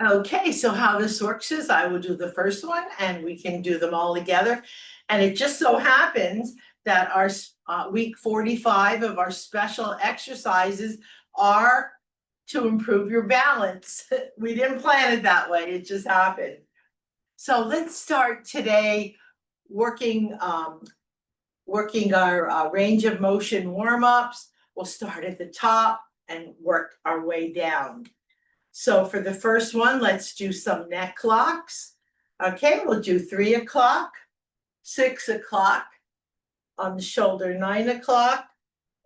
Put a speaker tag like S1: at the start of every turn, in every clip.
S1: Okay, so how this works is I will do the first one and we can do them all together. And it just so happens that our week 45 of our special exercises are to improve your balance. We didn't plan it that way, it just happened. So let's start today working working our range of motion warm-ups. We'll start at the top and work our way down. So for the first one, let's do some neck locks. Okay, we'll do 3 o'clock, 6 o'clock, on the shoulder 9 o'clock,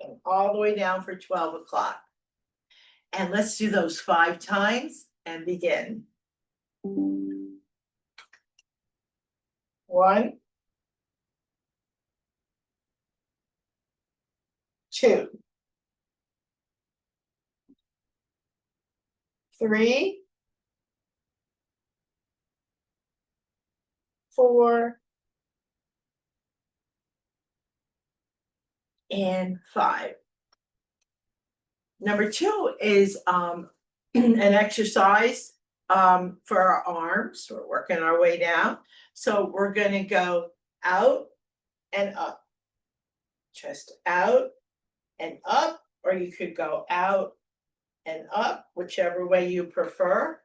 S1: and all the way down for 12 o'clock. And let's do those 5 times and begin. 1, 2, 3, 4, and 5. Number 2 is an exercise for our arms. We're working our way down. So we're going to go out and up, chest out and up, or you could go out and up, whichever way you prefer.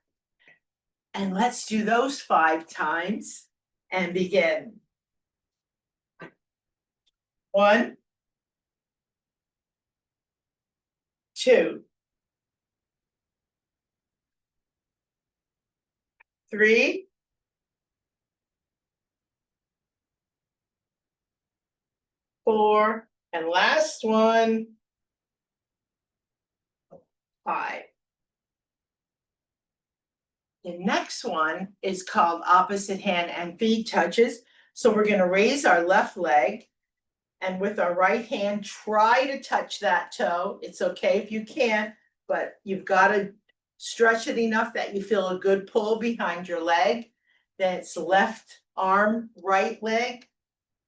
S1: And let's do those 5 times and begin. 1, 2, 3, 4, and last one, 5. The next one is called opposite hand and feet touches. So we're going to raise our left leg and with our right hand, try to touch that toe. It's okay if you can't, but you've got to stretch it enough that you feel a good pull behind your leg. Then it's left arm, right leg.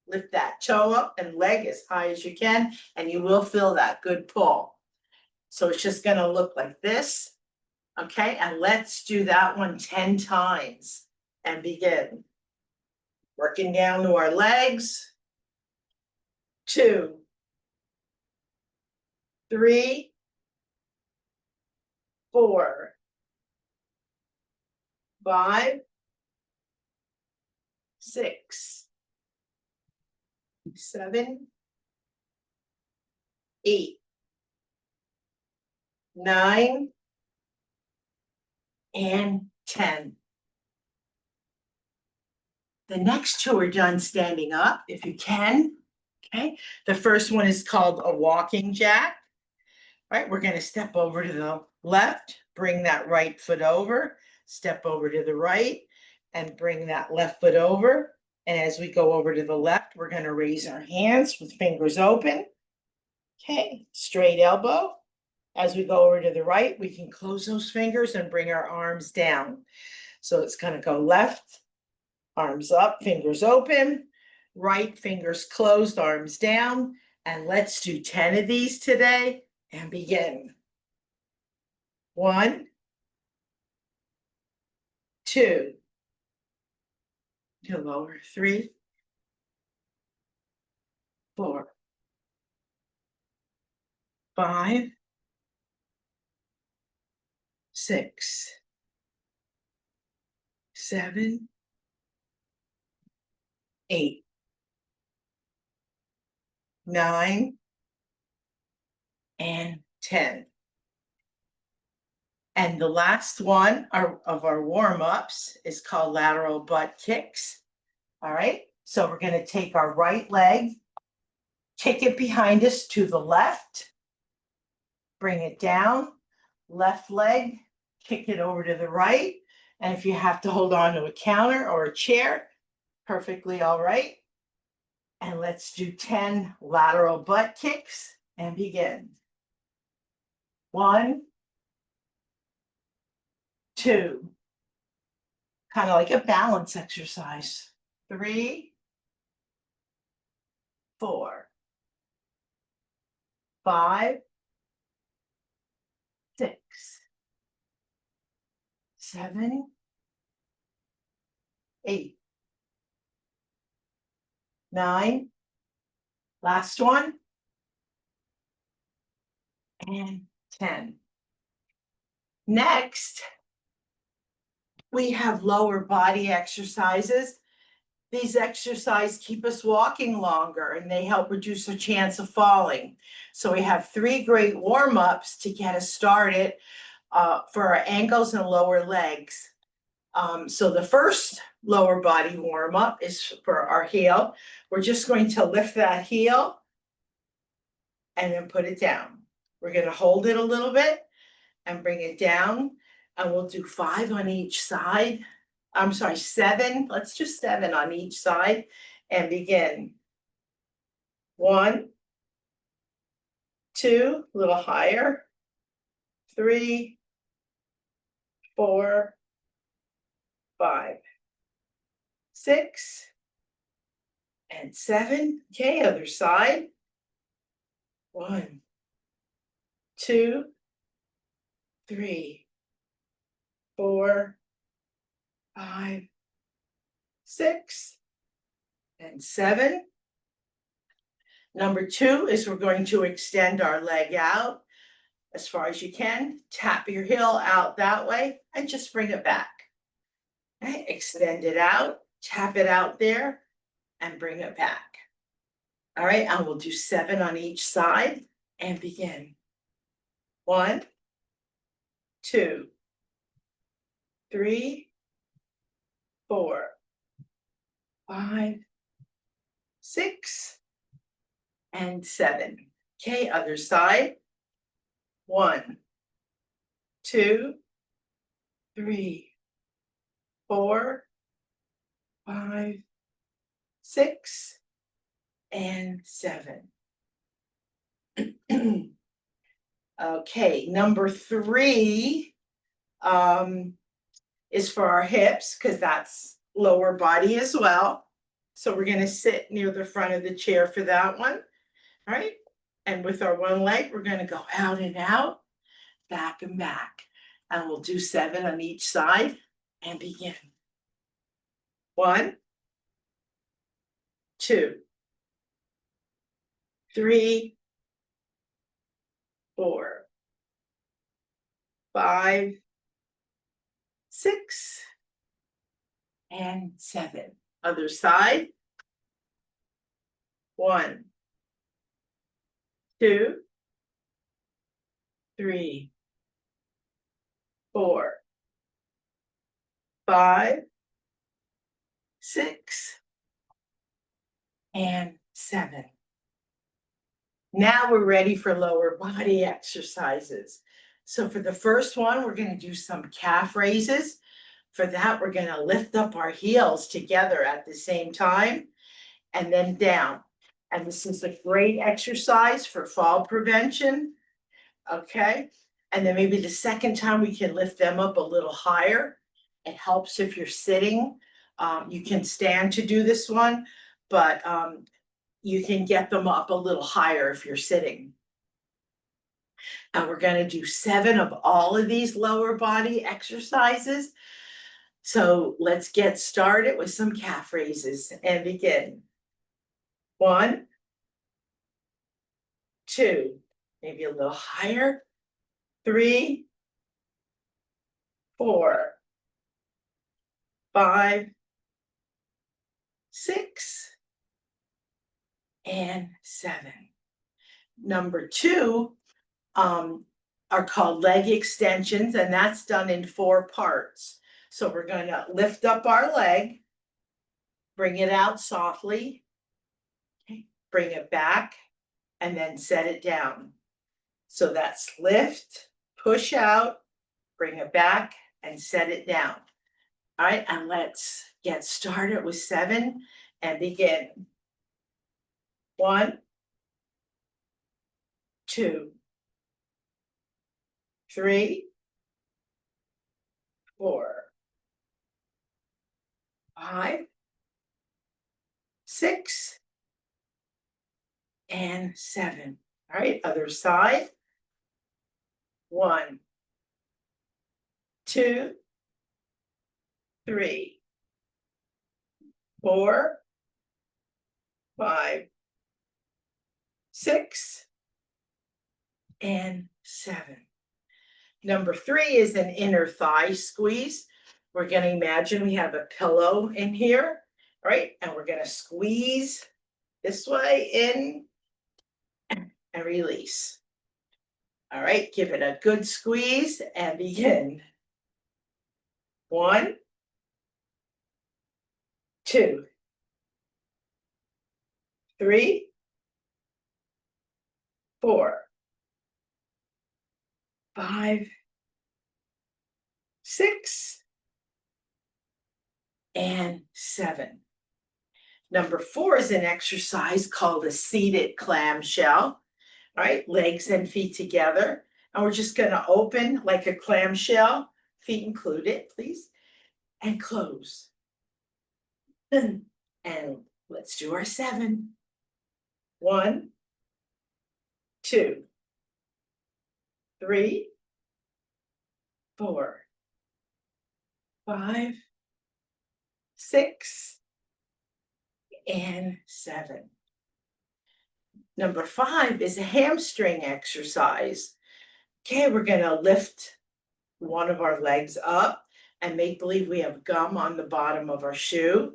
S1: Lift that toe up and leg as high as you can, and you will feel that good pull. So it's just going to look like this. Okay, and let's do that one 10 times and begin. Working down to our legs. 2, 3, 4, 5, 6, 7, 8, 9, and 10. The next 2 are done standing up if you can. Okay, the first one is called a walking jack. All right, we're going to step over to the left, bring that right foot over, step over to the right, and bring that left foot over. And as we go over to the left, we're going to raise our hands with fingers open. Okay, straight elbow. As we go over to the right, we can close those fingers and bring our arms down. So it's going to go left, arms up, fingers open, right, fingers closed, arms down. And let's do 10 of these today and begin. 1, 2, to lower, 3, 4, 5, 6, 7, 8, 9, and 10. And the last one of our warm-ups is called lateral butt kicks. All right, so we're going to take our right leg, kick it behind us to the left, bring it down, left leg, kick it over to the right. And if you have to hold on to a counter or a chair, perfectly all right. And let's do 10 lateral butt kicks and begin. 1, 2, kind of like a balance exercise. 3, 4, 5, 6, 7, 8, 9, last one, and 10. Next, we have lower body exercises. These exercises keep us walking longer and they help reduce the chance of falling. So we have 3 great warm-ups to get us started for our ankles and lower legs. So the first lower body warm-up is for our heel. We're just going to lift that heel and then put it down. We're going to hold it a little bit and bring it down, and we'll do 5 on each side. I'm sorry, 7. Let's do 7 on each side and begin. 1, 2, a little higher. 3, 4, 5, 6, and 7. Okay, other side. 1, 2, 3, 4, 5, 6, and 7. Number 2 is we're going to extend our leg out as far as you can. Tap your heel out that way and just bring it back. Okay, extend it out, tap it out there, and bring it back. All right, and we'll do 7 on each side and begin. 1, 2, 3, 4, 5, 6, and 7. Okay, other side. 1, 2, 3, 4, 5, 6, and 7. Okay, number 3 is for our hips because that's lower body as well. So we're going to sit near the front of the chair for that one. All right. And with our one leg, we're going to go out and out, back and back. And we'll do 7 on each side and begin. 1, 2, 3, 4, 5, 6, and 7. Other side. 1, 2, 3, 4, 5, 6, and 7. Now we're ready for lower body exercises. So for the first one, we're going to do some calf raises. For that, we're going to lift up our heels together at the same time and then down. And this is a great exercise for fall prevention. Okay. And then maybe the second time we can lift them up a little higher. It helps if you're sitting. You can stand to do this one, but you can get them up a little higher if you're sitting. And we're going to do 7 of all of these lower body exercises. So let's get started with some calf raises and begin. 1, 2, maybe a little higher. 3, 4, 5, 6, and 7. Number 2 are called leg extensions, and that's done in 4 parts. So we're going to lift up our leg, bring it out softly, okay, bring it back, and then set it down. So that's lift, push out, bring it back, and set it down. All right, and let's get started with 7 and begin. 1, 2, 3, 4, 5, 6, and 7. All right, other side. 1, 2, 3, 4, 5, 6, and 7. Number 3 is an inner thigh squeeze. We're going to imagine we have a pillow in here, right? And we're going to squeeze this way in and release. All right, give it a good squeeze and begin. 1, 2, 3, 4, 5, 6, and 7. Number 4 is an exercise called a seated clamshell. All right, legs and feet together. And we're just going to open like a clamshell, feet included, please, and close. And let's do our 7. 1, 2, 3, 4, 5, 6, and 7. Number 5 is a hamstring exercise. Okay, we're going to lift one of our legs up and make believe we have gum on the bottom of our shoe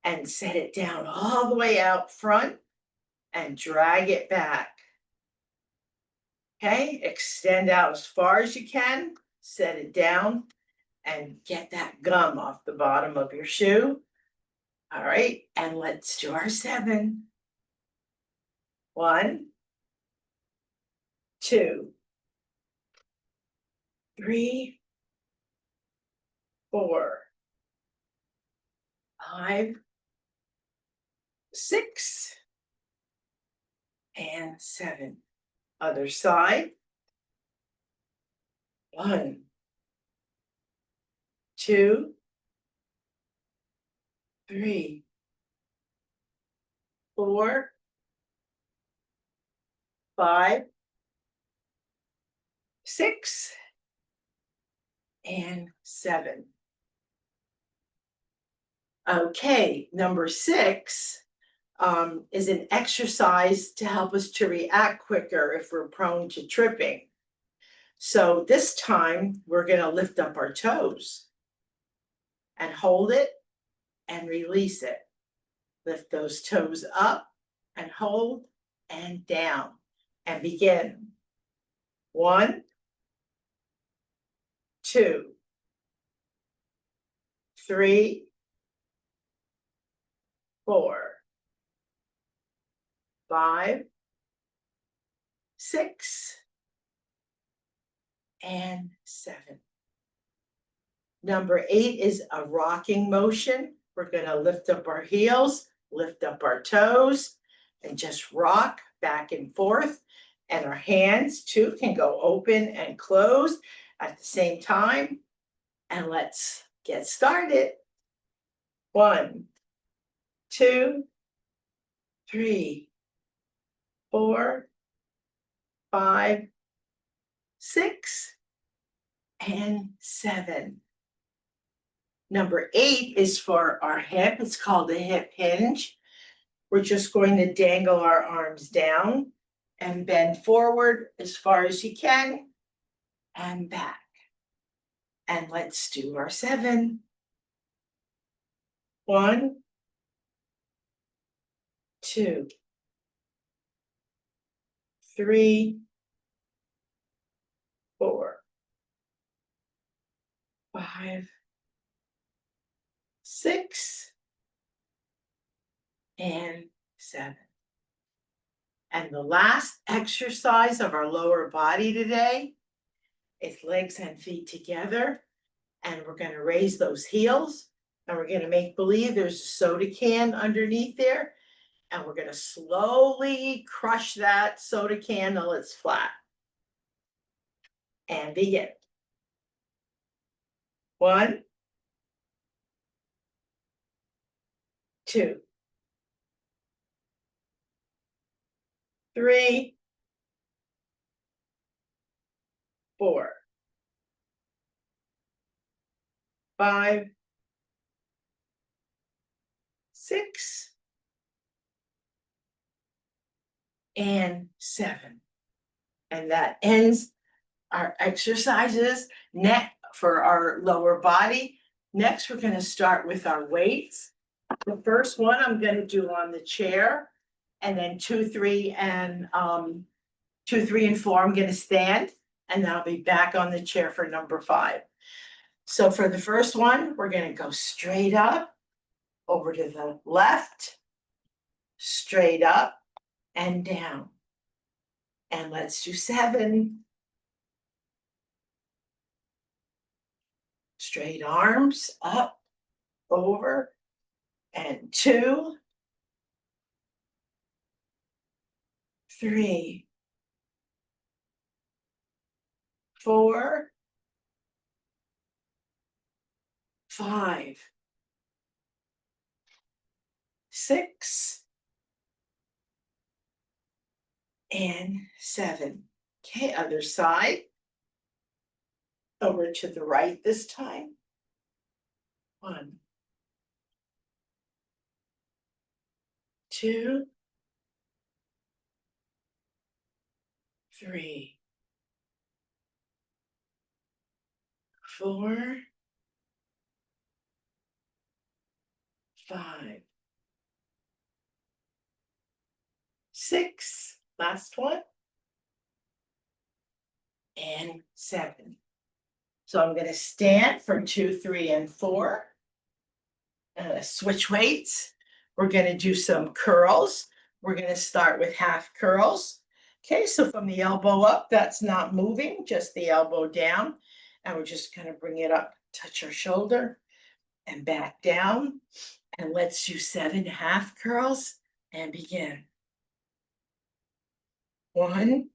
S1: and set it down all the way out front and drag it back. Okay, extend out as far as you can, set it down, and get that gum off the bottom of your shoe. All right, and let's do our 7. 1, 2, 3, 4, 5, 6, and 7. Other side. 1, 2, 3, 4, 5, 6, and 7. Okay, number 6 is an exercise to help us to react quicker if we're prone to tripping. So this time we're going to lift up our toes and hold it and release it. Lift those toes up and hold and down and begin. 1, 2, 3, 4, 5, 6, and 7. Number 8 is a rocking motion. We're going to lift up our heels, lift up our toes, and just rock back and forth. And our hands too can go open and close at the same time. And let's get started. 1, 2, 3, 4, 5, 6, and 7. Number 8 is for our hip. It's called a hip hinge. We're just going to dangle our arms down and bend forward as far as you can and back. And let's do our 7. 1, 2, 3, 4, 5, 6, and 7. And the last exercise of our lower body today is legs and feet together. And we're going to raise those heels. And we're going to make believe there's a soda can underneath there. And we're going to slowly crush that soda can till it's flat. And begin. 1, 2, 3, 4, 5, 6, and 7. And that ends our exercises. Next, for our lower body. Next, we're gonna start with our weights. The first one I'm gonna do on the chair, and then 2, 3, and 2, 3, and 4, I'm gonna stand, and then I'll be back on the chair for number 5. So for the first one, we're gonna go straight up, over to the left, straight up and down. And let's do 7. Straight arms up, over, and 2, 3, 4, 5, 6, and 7. Okay, other side. Over to the right this time. 1, 2, 3, 4, 5, 6, last one, and 7. So I'm gonna stand for 2, 3, and 4. Switch weights. We're gonna do some curls. We're gonna start with half curls. Okay, so from the elbow up, that's not moving, just the elbow down. And we're just gonna bring it up, touch our shoulder, and back down. And let's do 7 half curls and begin. 1,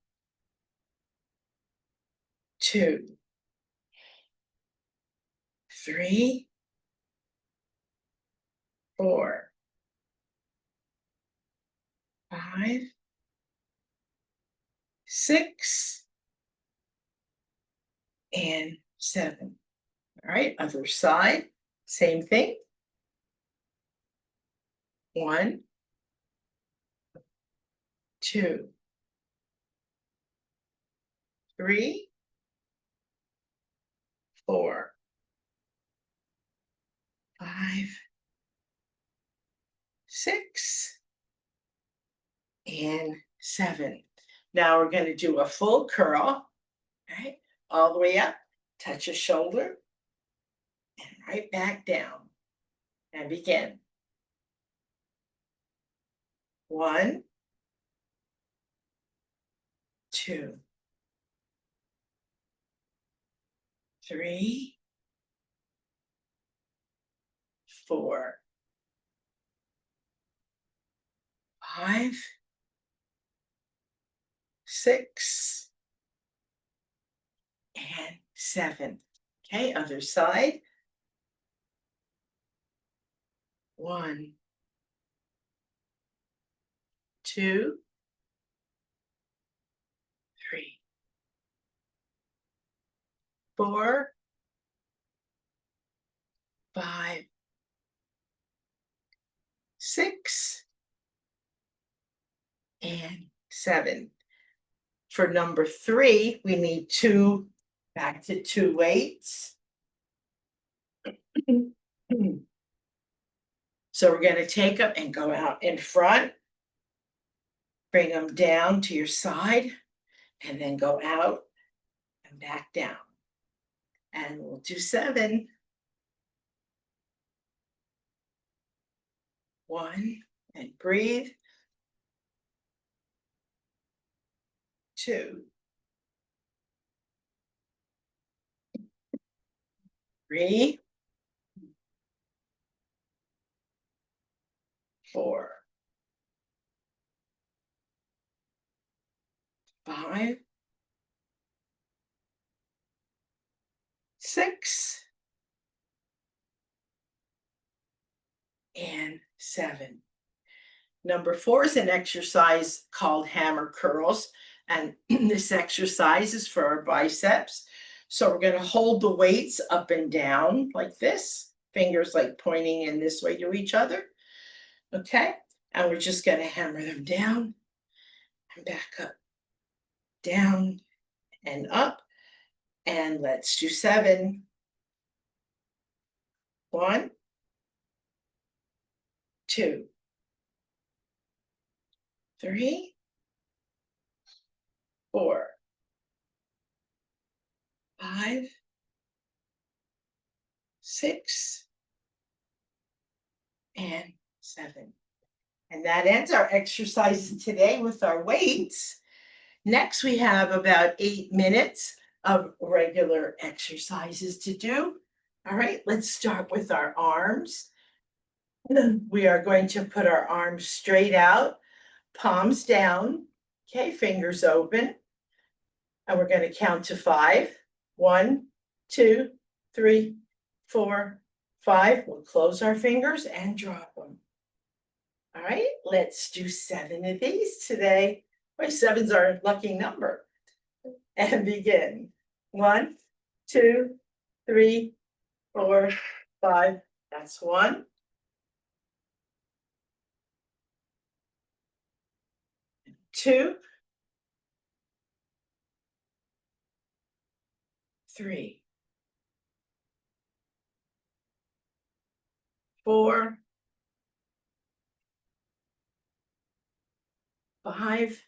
S1: 2, 3, 4, 5, 6, and 7. All right, other side, same thing. 1, 2, 3, 4, 5, 6, and 7. Now we're going to do a full curl, right? All the way up, touch a shoulder, and right back down. And begin. 1, 2, 3, 4, 5, 6, and 7. Okay, other side. 1, 2, 3, 4, 5, 6, and 7. For number 3, we need 2, back to 2 weights. So we're going to take them and go out in front, bring them down to your side, and then go out and back down. And we'll do 7. 1, and breathe. 2, 3, 4, 5, 6, and 7. Number 4 is an exercise called hammer curls, and this exercise is for our biceps. So we're going to hold the weights up and down like this, fingers like pointing in this way to each other. Okay, and we're just gonna hammer them down and back up, down and up. And let's do 7. 1, 2, 3, 4, 5, 6, and 7. And that ends our exercises today with our weights. Next, we have about 8 minutes of regular exercises to do. All right, let's start with our arms. We are going to put our arms straight out, palms down, okay, fingers open. And we're going to count to 5. 1, 2, 3, 4, 5. We'll close our fingers and drop them. All right, let's do 7 of these today. My 7's our lucky number. And begin. 1, 2, 3, 4, 5. That's 1. 2, 3, 4, 5,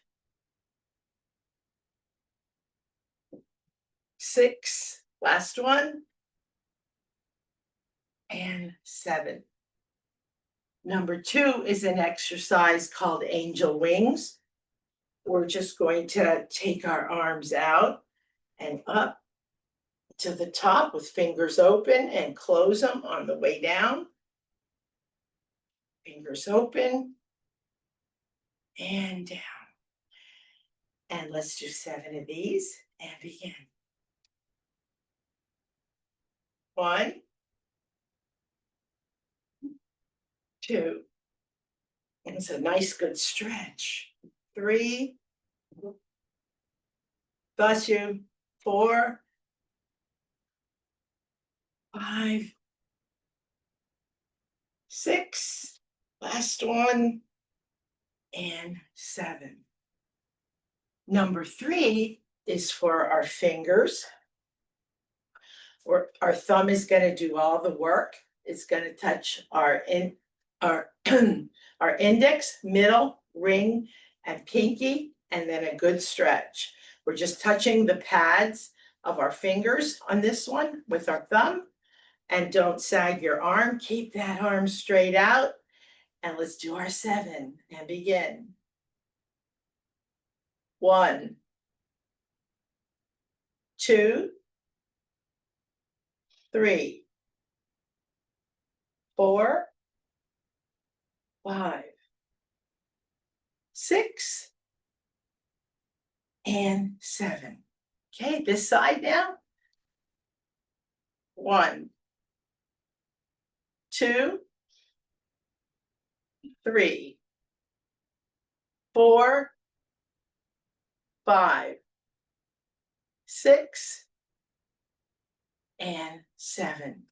S1: 6. Last one. And 7. Number 2 is an exercise called angel wings. We're just going to take our arms out and up to the top with fingers open and close them on the way down. Fingers open and down. And let's do 7 of these and begin. 1, 2. And it's a nice good stretch. 3. Bless you. 4, 5, 6. Last one. And 7. Number 3 is for our fingers. Our thumb is going to do all the work. It's going to touch our our index, middle, ring, and pinky, and then a good stretch. We're just touching the pads of our fingers on this one with our thumb. And don't sag your arm. Keep that arm straight out. And let's do our 7 and begin. 1, 2, 3, 4, 5, 6, and 7. Okay, this side now. 1, 2, 3, 4, 5, 6, and 7.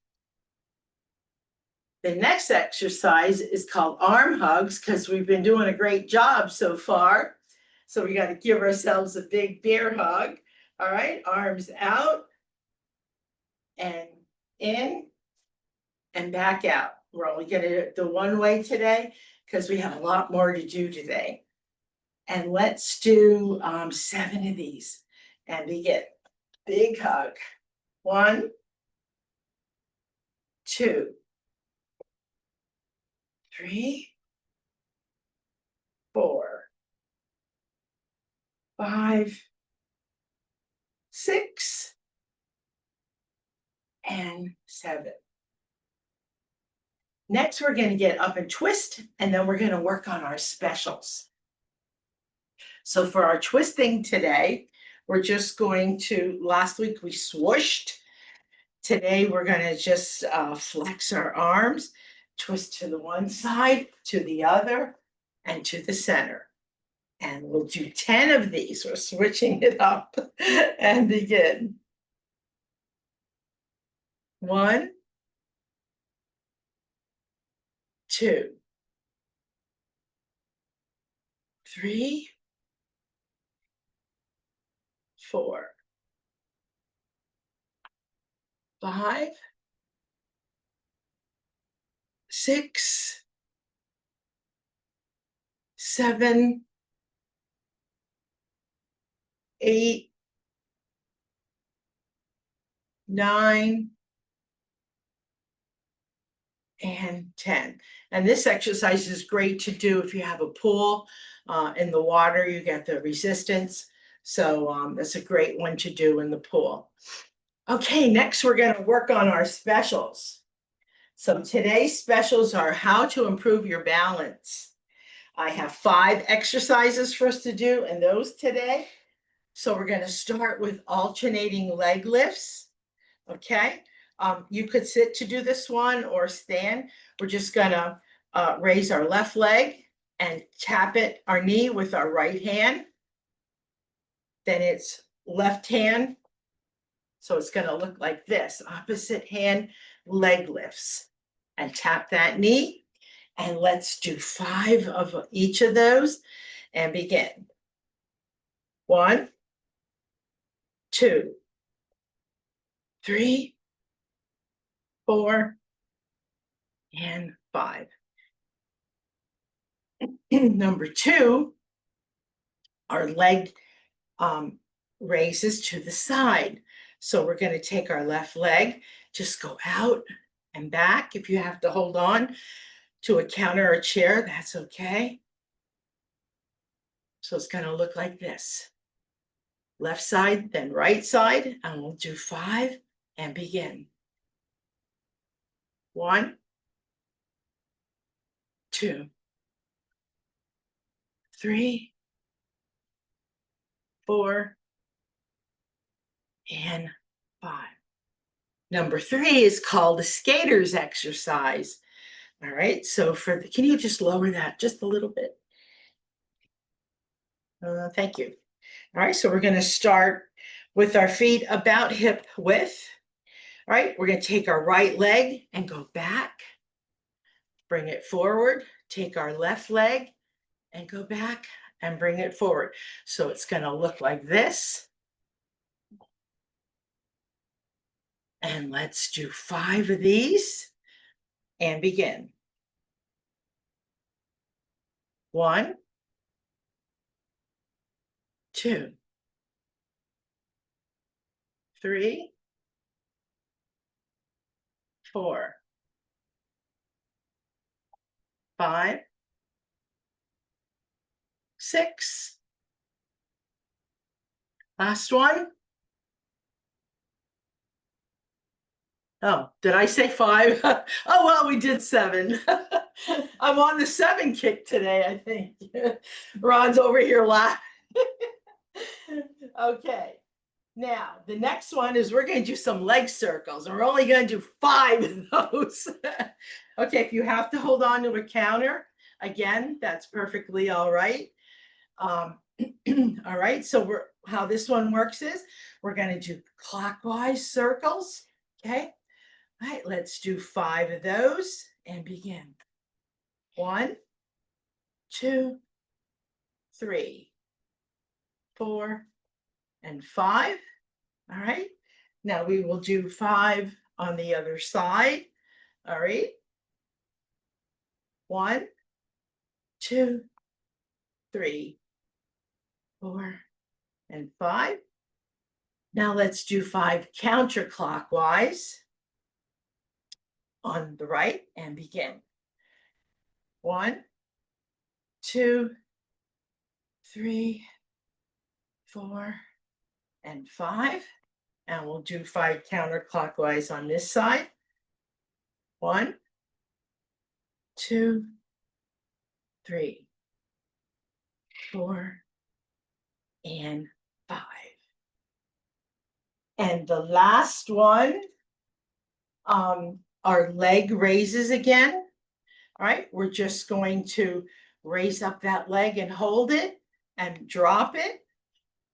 S1: The next exercise is called arm hugs because we've been doing a great job so far. So we got to give ourselves a big bear hug. All right, arms out and in and back out. We're only going to do it the one way today because we have a lot more to do today. And let's do 7 of these and begin. Big hug. 1, 2, 3, 4, 5, 6, and 7. Next, we're going to get up and twist, and then we're going to work on our specials. So for our twisting today, we're just going to, last week we swooshed. Today, we're going to just flex our arms, twist to the one side, to the other, and to the center. And we'll do 10 of these. We're switching it up and begin. 1, 2, 3, 4, 5, 6, 7, 8, 9, and 10. And this exercise is great to do if you have a pool in the water, you get the resistance. So it's a great one to do in the pool. Okay, next we're going to work on our specials. So today's specials are how to improve your balance. I have 5 exercises for us to do in those today. So we're going to start with alternating leg lifts. Okay, you could sit to do this one or stand. We're just gonna raise our left leg and tap our knee with our right hand. Then it's left hand. So it's gonna look like this, opposite hand leg lifts. And tap that knee. And let's do 5 of each of those and begin. 1, 2, 3, 4, and 5. Number 2, our leg raises to the side. So we're going to take our left leg, just go out and back. If you have to hold on to a counter or a chair, that's okay. So it's going to look like this. Left side, then right side, and we'll do 5 and begin. 1, 2, 3, 4, and 5. Number 3 is called the skater's exercise. All right, so can you just lower that just a little bit? Thank you. All right, so we're going to start with our feet about hip width. All right, we're going to take our right leg and go back, bring it forward, take our left leg and go back and bring it forward. So it's going to look like this. And let's do 5 of these and begin. 1, 2, 3, 4, 5, 6. Last one. Oh, did I say 5? Oh, well, we did 7. I'm on the 7 kick today, I think. Ron's over here laughing. Okay. Now, the next one is we're going to do some leg circles, and we're only going to do 5 of those. Okay, if you have to hold on to a counter, again, that's perfectly all right. All right, so how this one works is we're going to do clockwise circles. Okay. All right, let's do 5 of those and begin. 1, 2, 3, 4, and 5. All right. Now we will do 5 on the other side. All right. 1, 2, 3, 4, and 5. Now let's do 5 counterclockwise on the right and begin. 1, 2, 3, 4, and 5. And we'll do 5 counterclockwise on this side. 1, 2, 3, 4, and 5. And the last one, our leg raises again. All right, we're just going to raise up that leg and hold it and drop it.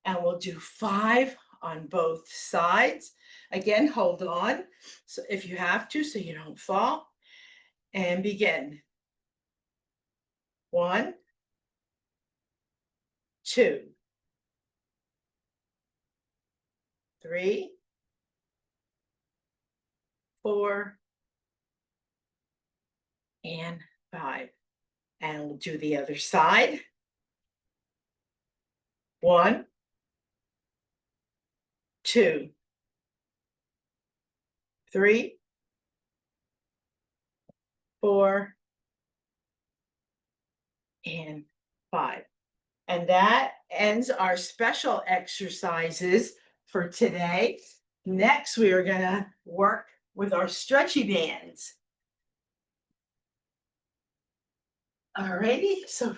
S1: And we'll do 5 on both sides. Again, hold on so if you have to, so you don't fall. And begin. 1, 2, 3, 4, and 5. And we'll do the other side. 1, 2, 3, 4, and 5. And that ends our special exercises for today. Next, we are going to work with our stretchy bands. All righty, so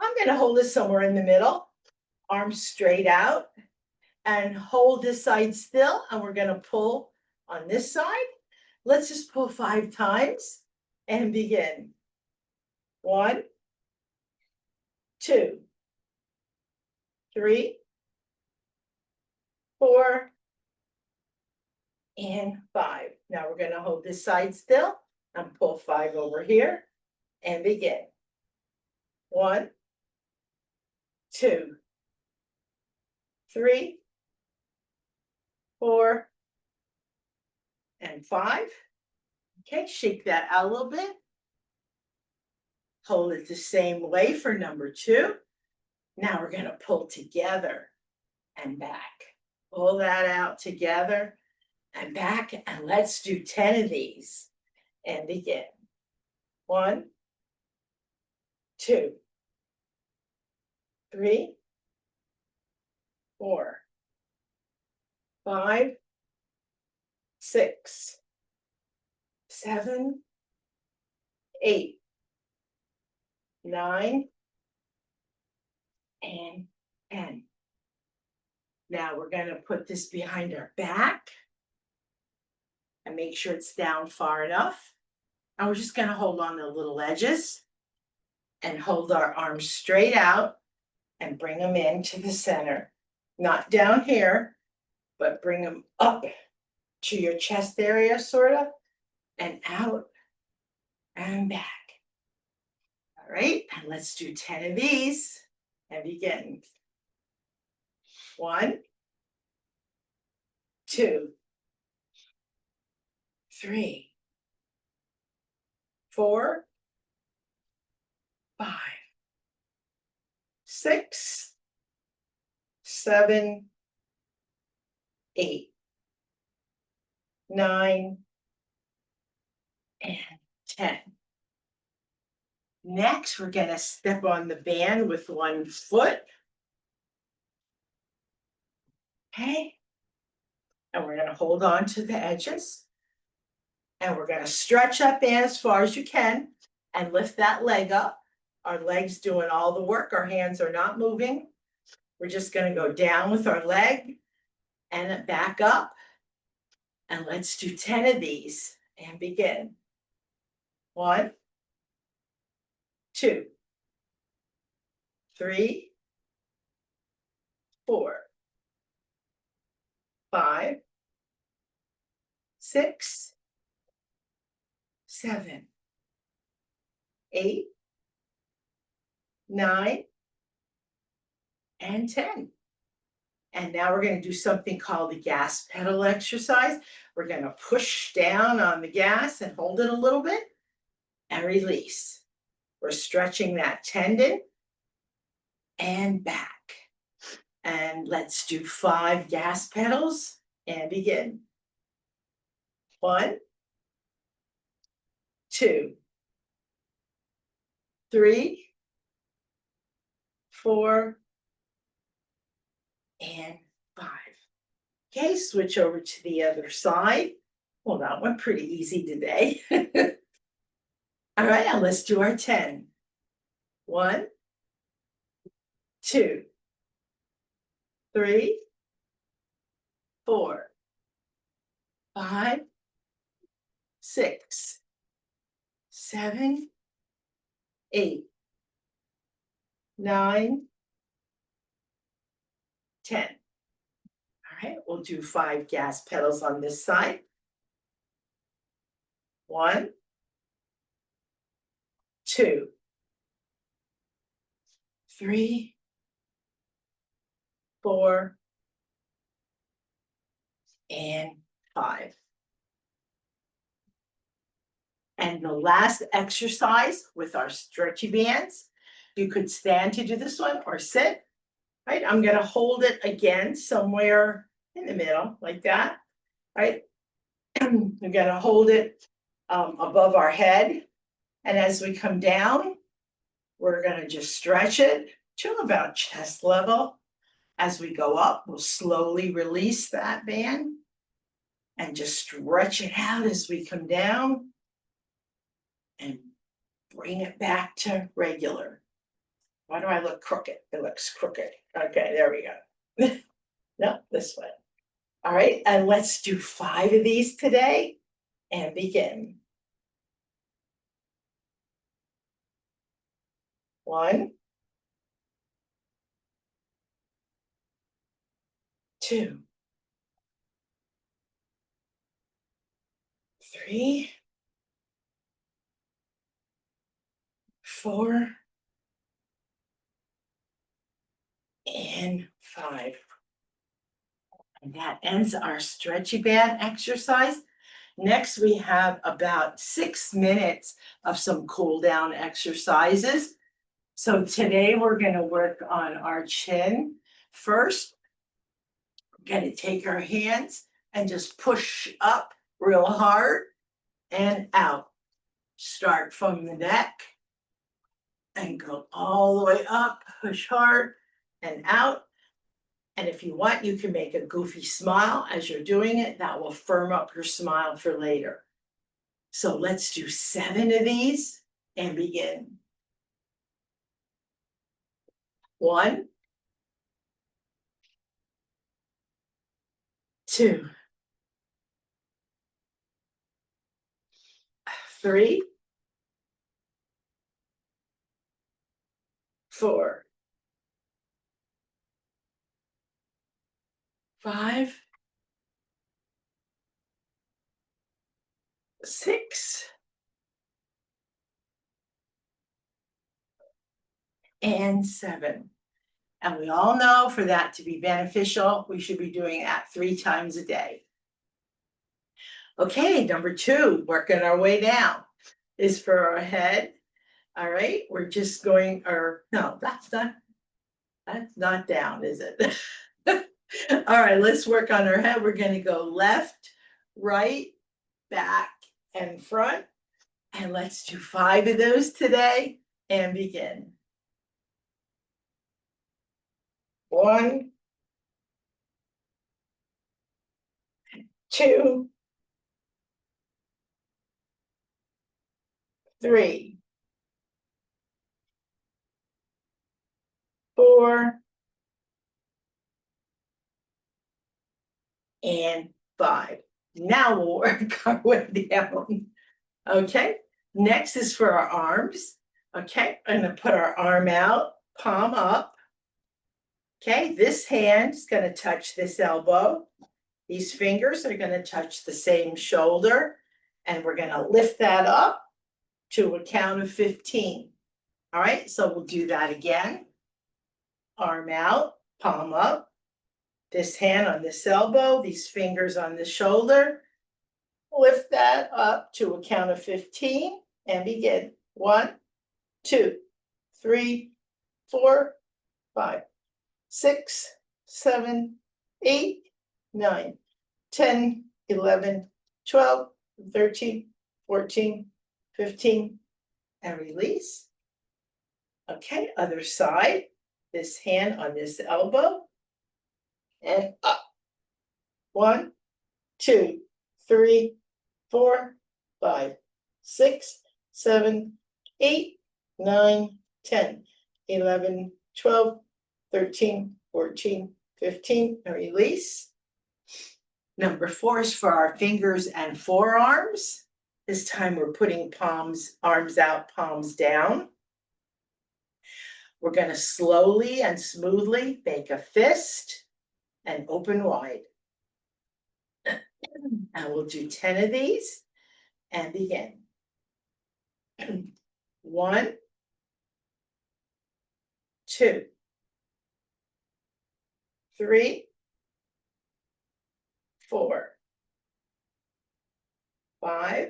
S1: I'm going to hold this somewhere in the middle, arms straight out, and hold this side still, and we're going to pull on this side. Let's just pull 5 times and begin. 1, 2, 3, 4, and 5. Now we're going to hold this side still and pull 5 over here and begin. 1, 2, 3, 4, and 5. Okay, shake that out a little bit. Hold it the same way for number 2. Now we're going to pull together and back. Pull that out together and back, and let's do 10 of these and begin. 1, 2, 3, 4, 5, 6, 7, 8, 9, and 10. Now we're going to put this behind our back and make sure it's down far enough. And we're just going to hold on to the little edges and hold our arms straight out and bring them into the center. Not down here, but bring them up to your chest area, sort of, and out and back. All right, and let's do 10 of these and begin. 1, 2, 3, 4, 5, 6, 7, 8, 9, and 10. Next, we're going to step on the band with 1 foot. Okay. And we're going to hold on to the edges. And we're going to stretch up as far as you can and lift that leg up. Our leg's doing all the work. Our hands are not moving. We're just going to go down with our leg and back up. And let's do 10 of these and begin. 1, 2, 3, 4, 5, 6, 7, 8, 9, and 10. And now we're going to do something called the gas pedal exercise. We're going to push down on the gas and hold it a little bit and release. We're stretching that tendon and back. And let's do 5 gas pedals and begin. 1, 2, 3, 4, and 5. Okay, switch over to the other side. Well, that went pretty easy today. All right, now let's do our 10. 1, 2, 3, 4, 5, 6, 7, 8, 9, 10. All right, we'll do 5 gas pedals on this side. 1, 2, 3, 4, and 5. And the last exercise with our stretchy bands, you could stand to do this one or sit, right? I'm gonna hold it again somewhere in the middle like that, right? We're gonna hold it above our head. And as we come down, we're gonna just stretch it to about chest level. As we go up, we'll slowly release that band and just stretch it out as we come down and bring it back to regular. Why do I look crooked? It looks crooked. Okay, there we go. No, this way. All right, and let's do 5 of these today and begin. 1, 2, 3, 4, and 5. And that ends our stretchy band exercise. Next, we have about 6 minutes of some cool down exercises. So today we're going to work on our chin. First, we're going to take our hands and just push up real hard and out. Start from the neck and go all the way up, push hard and out. And if you want, you can make a goofy smile as you're doing it. That will firm up your smile for later. So let's do 7 of these and begin. 1, 2, 3, 4, 5, 6, and 7. And we all know for that to be beneficial, we should be doing that 3 times a day. Okay, number 2, working our way down, is for our head. All right, we're just going, or no, that's not down, is it? All right, let's work on our head. We're going to go left, right, back, and front. And let's do 5 of those today and begin. 1, 2, 3, 4, and 5. Now we'll work our way down. Okay, next is for our arms. Okay, I'm going to put our arm out, palm up. Okay, this hand is going to touch this elbow. These fingers are going to touch the same shoulder. And we're going to lift that up to a count of 15. All right, so we'll do that again. Arm out, palm up. This hand on this elbow, these fingers on the shoulder. Lift that up to a count of 15 and begin. 1, 2, 3, 4, 5, 6, 7, 8, 9, 10, 11, 12, 13, 14, 15, and release. Okay, other side. This hand on this elbow and up. 1, 2, 3, 4, 5, 6, 7, 8, 9, 10, 11, 12, 13, 14, 15, and release. Number 4 is for our fingers and forearms. This time we're putting arms out, palms down. We're going to slowly and smoothly make a fist and open wide. And we'll do 10 of these and begin. 1, 2, 3, 4, 5,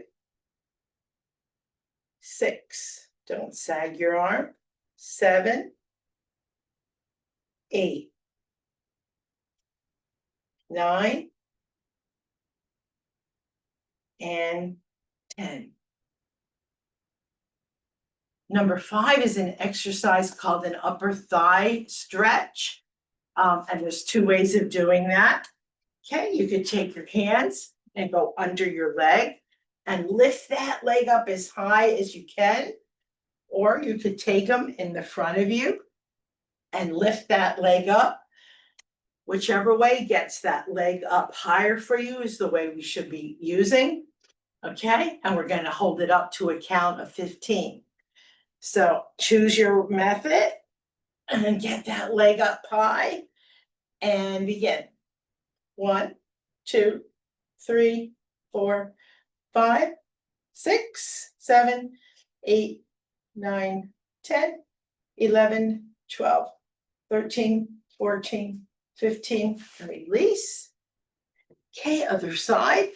S1: 6. Don't sag your arm. 7, 8, 9, and 10. Number 5 is an exercise called an upper thigh stretch. And there's 2 ways of doing that. Okay, you could take your hands and go under your leg and lift that leg up as high as you can. Or you could take them in the front of you and lift that leg up. Whichever way gets that leg up higher for you is the way we should be using. Okay, and we're going to hold it up to a count of 15. So choose your method and get that leg up high and begin. 1, 2, 3, 4, 5, 6, 7, 8, 9, 10, 11, 12, 13, 14, 15. Release. Okay, other side.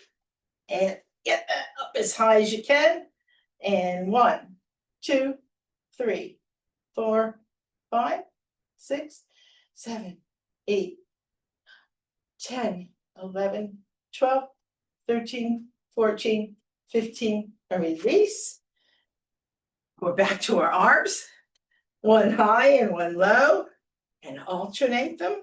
S1: And get that up as high as you can. And 1, 2, 3, 4, 5, 6, 7, 8, 10, 11, 12, 13, 14, 15, and release. We're back to our arms, 1 high and 1 low, and alternate them.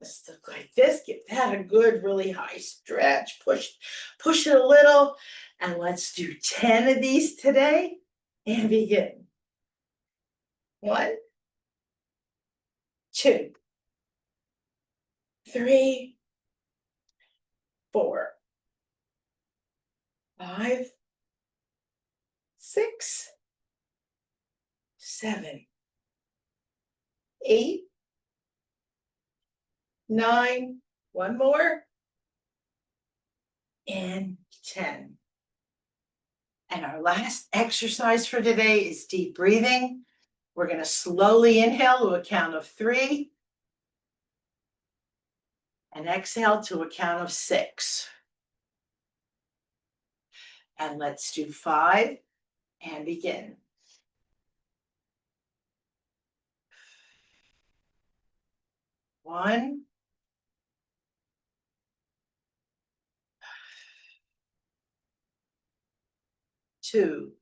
S1: Let's look like this. Give that a good, really high stretch. Push it a little, and let's do 10 of these today, and begin. 1, 2, 3, 4, 5, 6, 7, 8, 9, 1 more, and 10. And our last exercise for today is deep breathing. We're going to slowly inhale to a count of 3 and exhale to a count of 6. And let's do 5 and begin. 1, 2,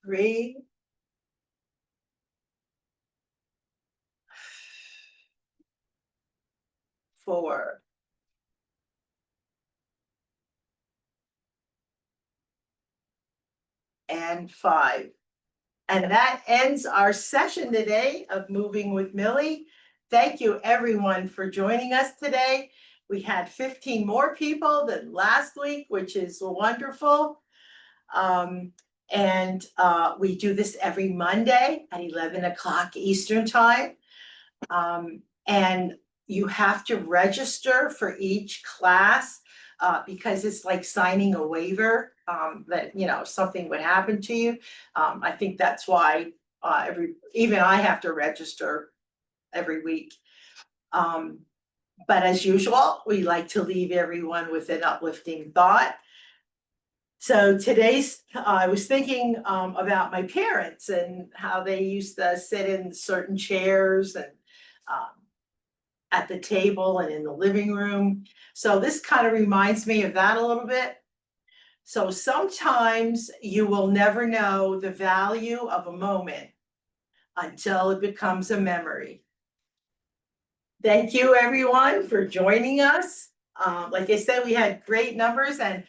S1: 3, 4, 5. And that ends our session today of Moving with Millie. Thank you everyone for joining us today. We had 15 more people than last week, which is wonderful. We do this every Monday at 11 o'clock Eastern time. And you have to register for each class because it's like signing a waiver that, if something would happen to you. I think that's why even I have to register every week. But as usual, we like to leave everyone with an uplifting thought. So I was thinking about my parents and how they used to sit in certain chairs and at the table and in the living room. So this kind of reminds me of that a little bit. So sometimes you will never know the value of a moment until it becomes a memory. Thank you everyone for joining us. Like I said, we had great numbers, and